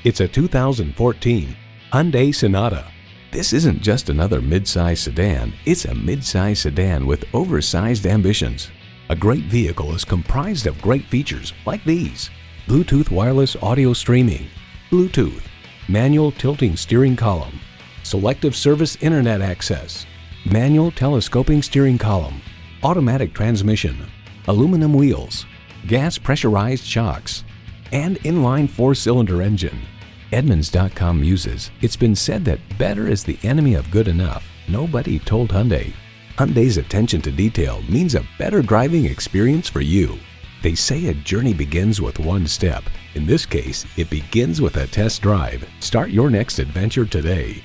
It's a 2014 Hyundai Sonata. This isn't just another midsize sedan, it's a midsize sedan with oversized ambitions. A great vehicle is comprised of great features like these: Bluetooth wireless audio streaming, Bluetooth, manual tilting steering column, selective service internet access, manual telescoping steering column, automatic transmission, aluminum wheels, gas pressurized shocks, and inline 4-cylinder engine. Edmunds.com muses, "It's been said that better is the enemy of good enough." Nobody told Hyundai. Hyundai's attention to detail means a better driving experience for you. They say a journey begins with one step. In this case, it begins with a test drive. Start your next adventure today.